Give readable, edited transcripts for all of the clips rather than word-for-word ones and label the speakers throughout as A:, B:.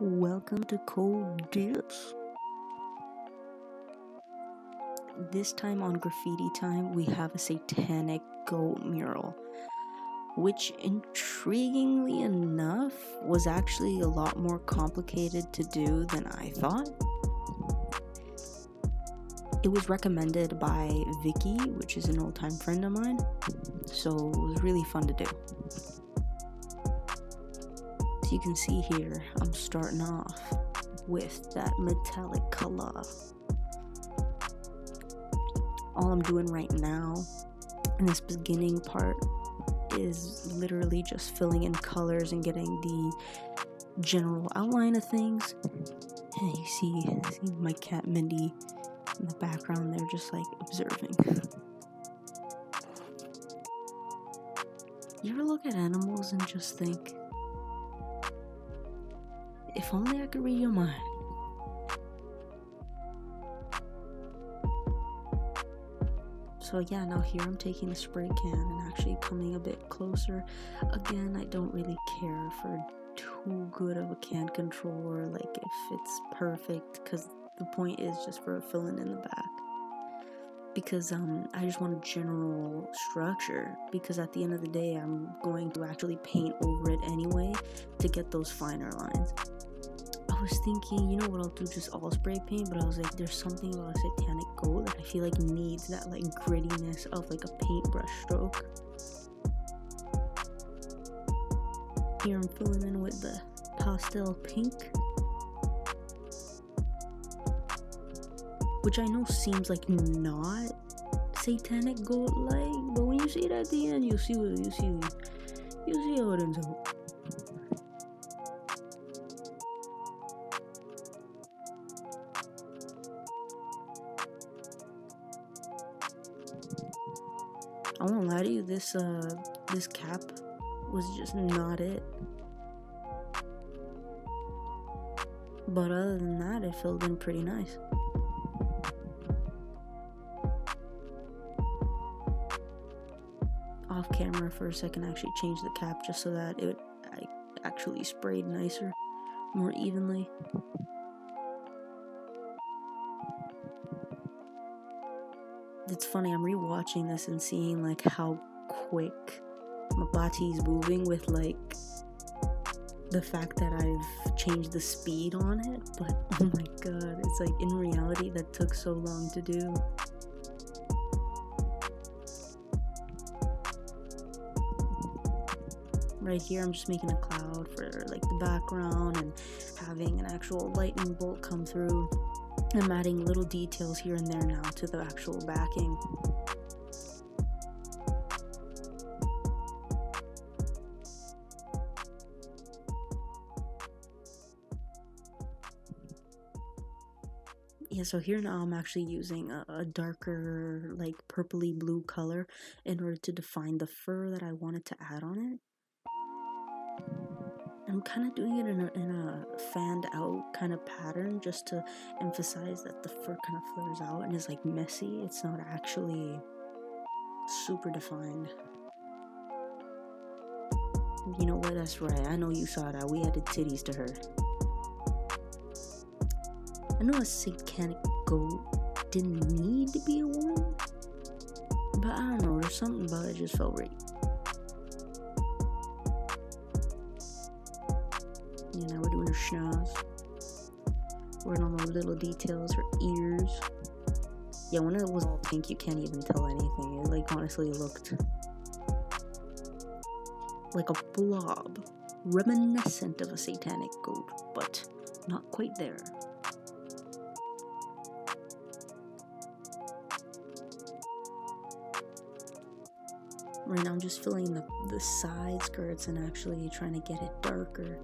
A: Welcome to kodedipz. This time on Graffiti Time, we have a satanic goat mural, which intriguingly enough was actually a lot more complicated to do than I thought. It was recommended by Vicky, which is an old-time friend of mine, so it was really fun to do. You can see here, I'm starting off with that metallic color. All I'm doing right now in this beginning part is literally just filling in colors and getting the general outline of things. And you see my cat Mindy in the background there, just like observing. You ever look at animals and just think, if only I could read your mind. So yeah, now here I'm taking the spray can and actually coming a bit closer. Again, I don't really care for too good of a can controller, like if it's perfect, because the point is just for filling in the back. Because I just want a general structure, because at the end of the day, I'm going to actually paint over it anyway to get those finer lines. I was thinking, you know what, I'll do just all spray paint, but I was like, there's something about a satanic goat that I feel like needs that like grittiness of like a paintbrush stroke. Here I'm filling in with the pastel pink, which I know seems like not satanic goat like, but when you see it at the end, you see how it ends up. I won't lie to you, this cap was just not it. But other than that, it filled in pretty nice. Off camera for a second, I actually changed the cap just so that I actually sprayed nicer, more evenly. It's funny, I'm rewatching this and seeing like how quick my body's moving with like the fact that I've changed the speed on it, but oh my god, it's like in reality that took so long to do. Right here I'm just making a cloud for like the background and having an actual lightning bolt come through. I'm adding little details here and there now to the actual backing. Yeah, so here now I'm actually using a darker, like purpley blue color in order to define the fur that I wanted to add on it. I'm kind of doing it in a fanned out kind of pattern just to emphasize that the fur kind of flares out and is like messy. It's not actually super defined. You know what? That's right. I know you saw that. We added titties to her. I know a satanic goat didn't need to be a woman, but I don't know. There's something about it just felt right. Yeah, now we're doing her schnoz. Working on those little details, her ears. Yeah, when it was all pink, you can't even tell anything. It like honestly looked like a blob, reminiscent of a satanic goat, but not quite there. Right now I'm just filling the side skirts and actually trying to get it darker,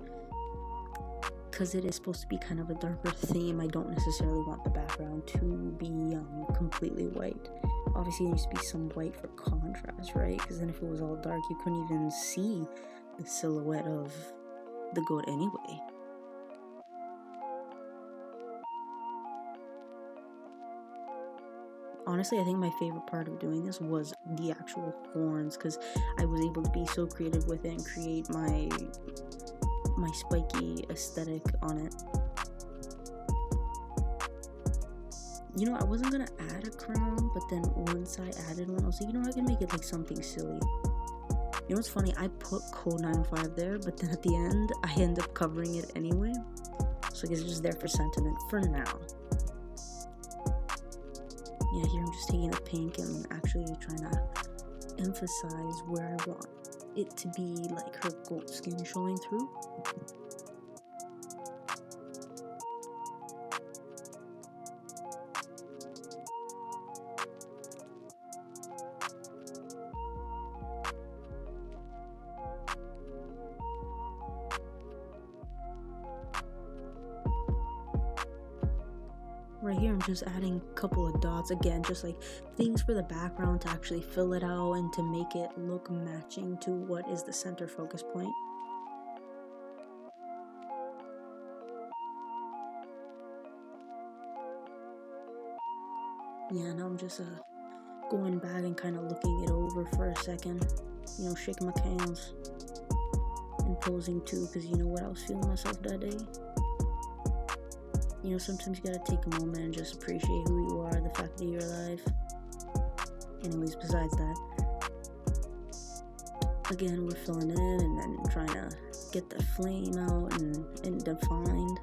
A: because it is supposed to be kind of a darker theme. I don't necessarily want the background to be completely white. Obviously there needs to be some white for contrast, right? Because then if it was all dark, you couldn't even see the silhouette of the goat anyway. Honestly, I think my favorite part of doing this was the actual horns, because I was able to be so creative with it and create my my spiky aesthetic on it. You know, I wasn't gonna add a crown, but then once I added one, I was like, you know, I can make it like something silly. You know what's funny? I put code 905 there, but then at the end, I end up covering it anyway. So I guess it's just there for sentiment for now. Yeah, here I'm just taking the pink and actually trying to emphasize where I want it to be, like her gold skin showing through. Right here I'm just adding a couple of dots, again just like things for the background to actually fill it out and to make it look matching to what is the center focus point. Yeah, now I'm just going back and kind of looking it over for a second, you know, shaking my cans and posing too, because you know what I was feeling myself that day. You know, sometimes you gotta take a moment and just appreciate who you are, the fact that you're alive. Anyways, besides that, again, we're filling in and then trying to get the flame out and defined.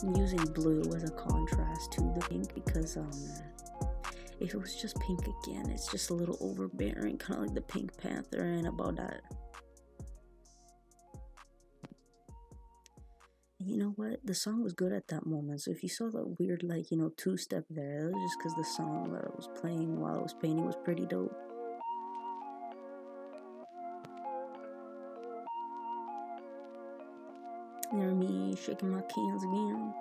A: I'm using blue as a contrast to the pink because if it was just pink again, it's just a little overbearing, kind of like the Pink Panther and about that. You know what? The song was good at that moment. So if you saw that weird, like, you know, two-step there, that was just because the song that I was playing while I was painting was pretty dope. There me shaking my cans again.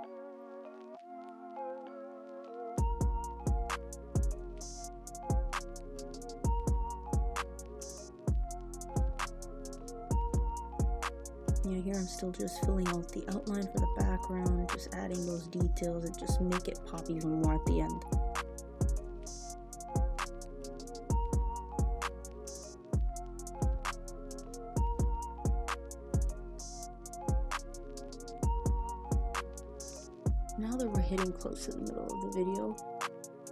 A: Yeah, here I'm still just filling out the outline for the background, just adding those details and just make it pop even more at the end. Now that we're hitting close to the middle of the video,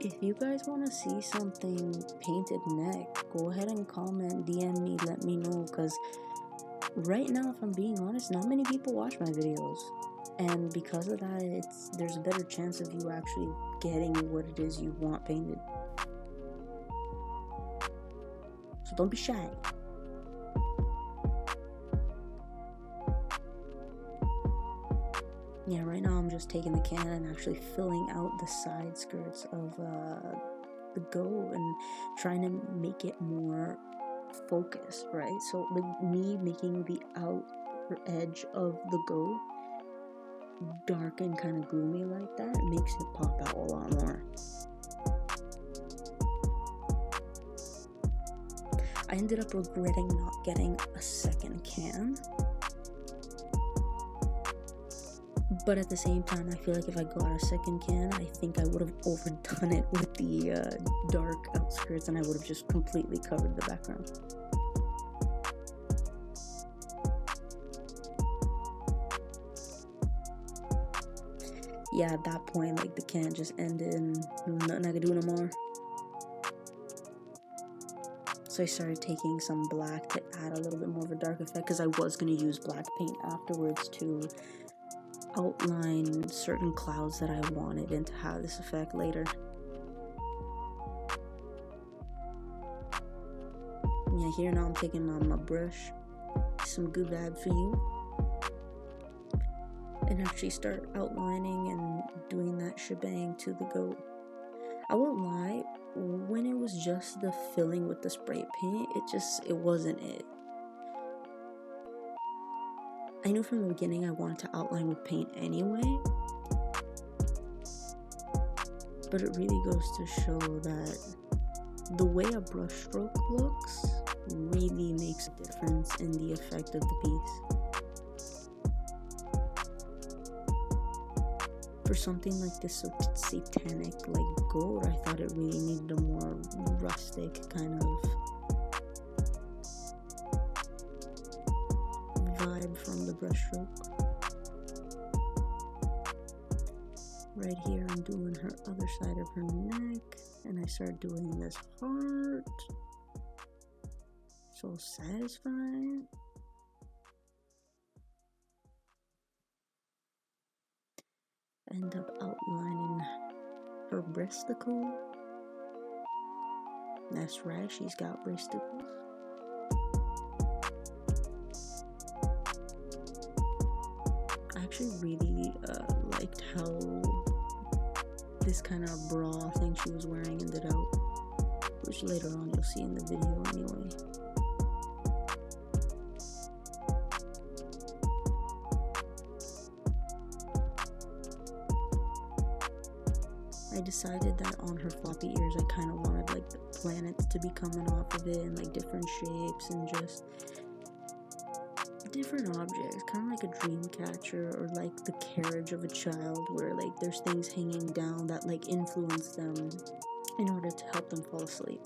A: if you guys want to see something painted neck, go ahead and comment, DM me, let me know, because right now, if I'm being honest, not many people watch my videos, and because of that, there's a better chance of you actually getting what it is you want painted. So don't be shy. Yeah, right now I'm just taking the can and actually filling out the side skirts of the goat and trying to make it more focused, right? So like me making the outer edge of the goat dark and kind of gloomy like that makes it pop out a lot more. I ended up regretting not getting a second can, but at the same time I feel like if I got a second can, I think I would have overdone it with the dark outskirts and I would have just completely covered the background. Yeah, at that point, like, the can just ended and there was nothing I could do no more. So I started taking some black to add a little bit more of a dark effect, because I was going to use black paint afterwards to outline certain clouds that I wanted and to have this effect later. Yeah, here now I'm taking my brush, some good vibe for you, and actually start outlining and doing that shebang to the goat. I won't lie, when it was just the filling with the spray paint, it wasn't it. I knew from the beginning I wanted to outline with paint anyway, but it really goes to show that the way a brush stroke looks really makes a difference in the effect of the piece. For something like this so satanic like gold, I thought it really needed a more rustic kind of brush stroke. Right here, I'm doing her other side of her neck, and I start doing this heart. So satisfying. End up outlining her breasticle. That's right, she's got breasticles. I actually really liked how this kind of bra thing she was wearing ended out, which later on you'll see in the video anyway. I decided that on her floppy ears I kind of wanted like the planets to be coming off of it in like different shapes and just different objects, kind of like a dream catcher or like the carriage of a child where like there's things hanging down that like influence them in order to help them fall asleep.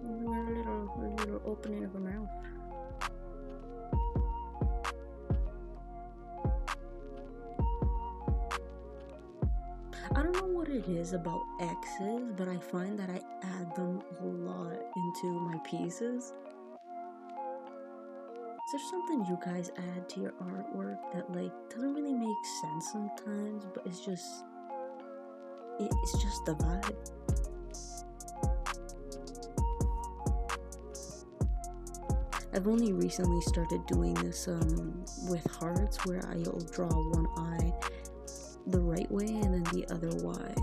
A: A little opening of her mouth. I don't know what it is about X's, but I find that I add them a lot into my pieces. Is there something you guys add to your artwork that like doesn't really make sense sometimes, but it's just the vibe? I've only recently started doing this with hearts, where I'll draw one eye the right way and then the other way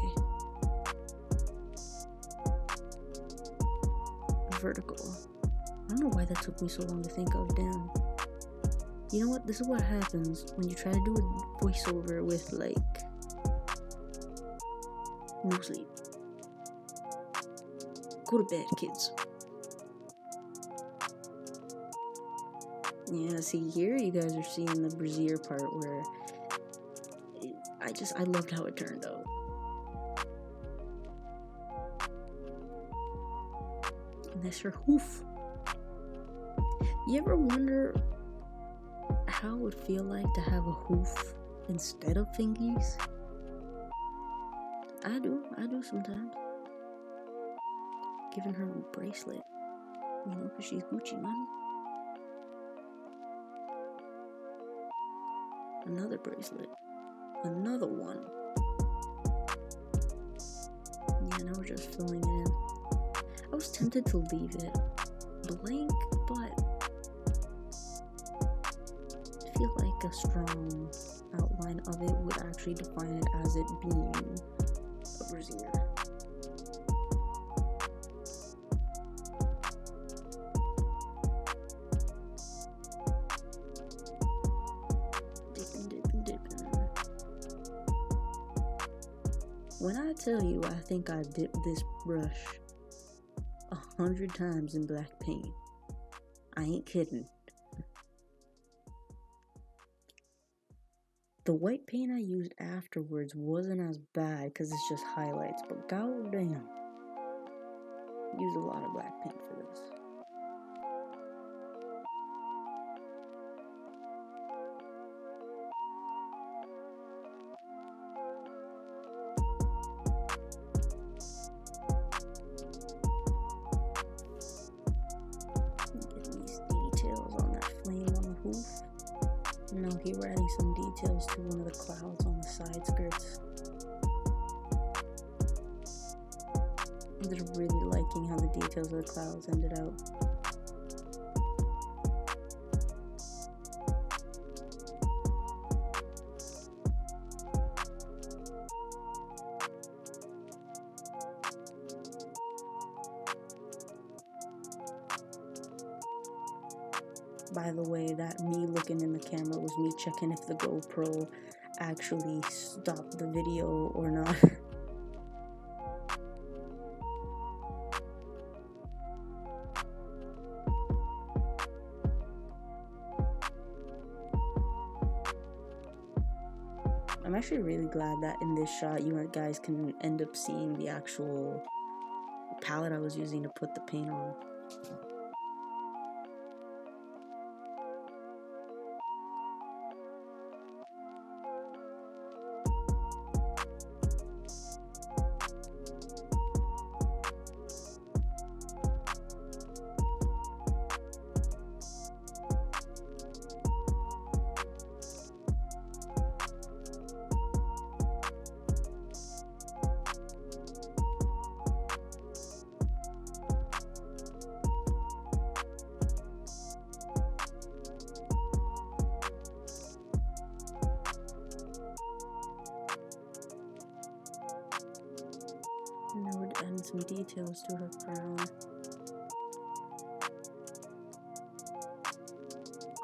A: vertical. I don't know why that took me so long to think of. Damn. You know what? This is what happens when you try to do a voiceover with like no sleep. Go to bed, kids. Yeah, see here you guys are seeing the brassiere part where I loved how it turned out. And that's her hoof. You ever wonder how it would feel like to have a hoof instead of fingies? I do sometimes. Giving her a bracelet, you know, because she's Gucci money. Another bracelet. Another one. Yeah, now we're just filling it in. I was tempted to leave it blank, but I feel like a strong outline of it would actually define it as it being a brassiere. When I tell you I think I dipped this brush 100 times in black paint, I ain't kidding. The white paint I used afterwards wasn't as bad because it's just highlights, but goddamn, used a lot of black paint for this. Now here we're adding some details to one of the clouds on the side skirts. I'm just really liking how the details of the clouds ended out. By the way, that me looking in the camera was me checking if the GoPro actually stopped the video or not. I'm actually really glad that in this shot you guys can end up seeing the actual palette I was using to put the paint on. adding some details to her crown.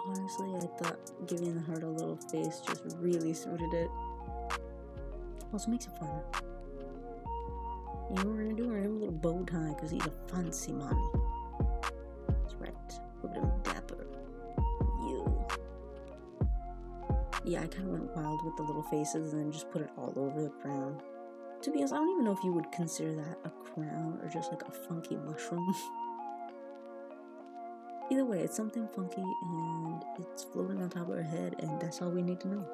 A: Honestly, I thought giving the heart a little face just really suited it. Also makes it fun. You know what we're gonna do? We're gonna have a little bow tie because he's a fancy man. That's right. Look at him dapper. You. Yeah, I kind of went wild with the little faces and then just put it all over the crown. To be honest, I don't even know if you would consider that a crown or just like a funky mushroom. Either way, it's something funky and it's floating on top of her head, and that's all we need to know.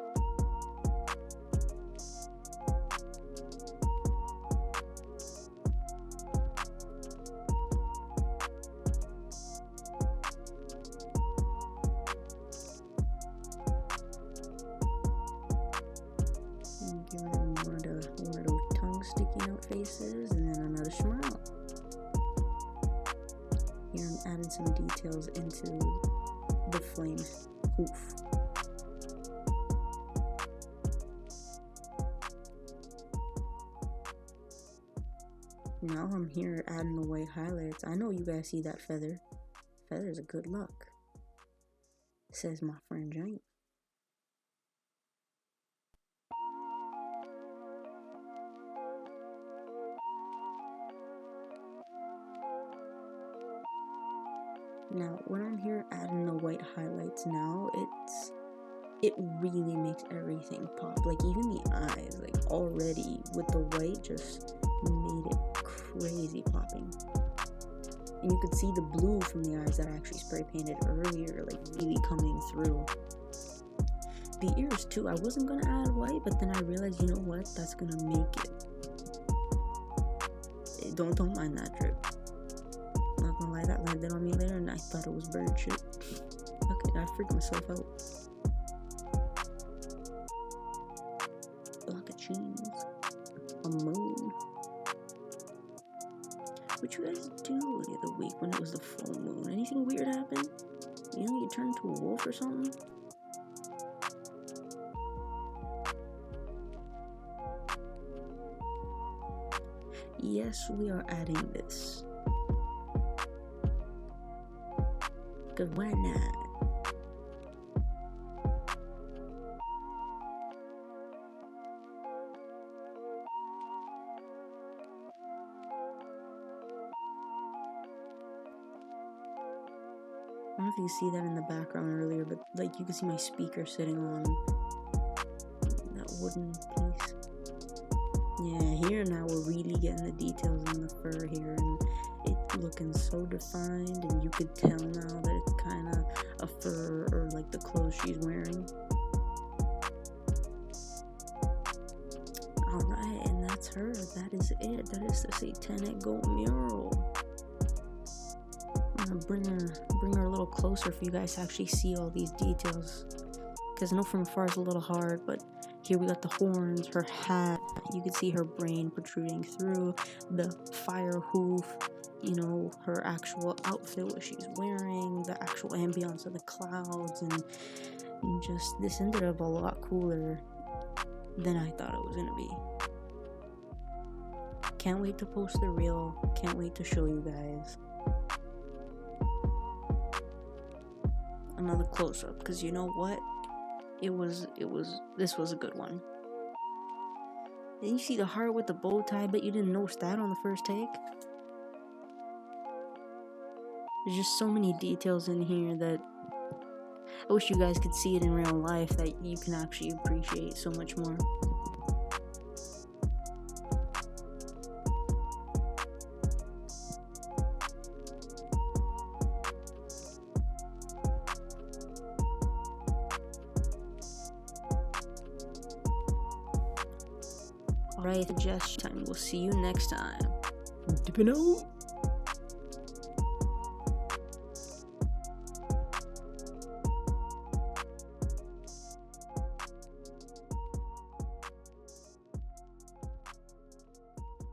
A: Give her one of those tongue sticking out faces, and then another smile. Here I'm adding some details into the flame hoof. Now I'm here adding the white highlights. I know you guys see that feather. Feather's a good luck, says my friend James. Now, when I'm here adding the white highlights now, it really makes everything pop. Like, even the eyes, like, already with the white just made it crazy popping. And you could see the blue from the eyes that I actually spray painted earlier, like, really coming through. The ears, too. I wasn't going to add white, but then I realized, you know what? That's going to make it. Don't mind that drip. Not gonna lie, that landed on me later and I thought it was bird shit. Okay, I freaked myself out. Block of cheese. A moon. What you guys do the other week when it was the full moon? Anything weird happen? You know, you turn into a wolf or something? Yes, we are adding this. Cause why not? I don't know if you see that in the background earlier, but like you can see my speaker sitting on that wooden piece. Yeah, here now we're really getting the details in the fur here, and it's looking so defined, and you could tell now that it's kind of a fur or like the clothes she's wearing. Alright, and that's her. That is it. That is the satanic goat mural. I'm gonna bring her a little closer for you guys to actually see all these details, because I know from afar it's a little hard, but here we got the horns, her hat, you can see her brain protruding through, the fire hoof, you know, her actual outfit, what she's wearing, the actual ambiance of the clouds, and just, this ended up a lot cooler than I thought it was gonna be. Can't wait to post the reel, can't wait to show you guys. Another close-up, because you know what? This was a good one. Then you see the heart with the bow tie, but you didn't notice that on the first take. There's just so many details in here that I wish you guys could see it in real life, that you can actually appreciate so much more. Alright, suggestion time. We'll see you next time. Dipping out.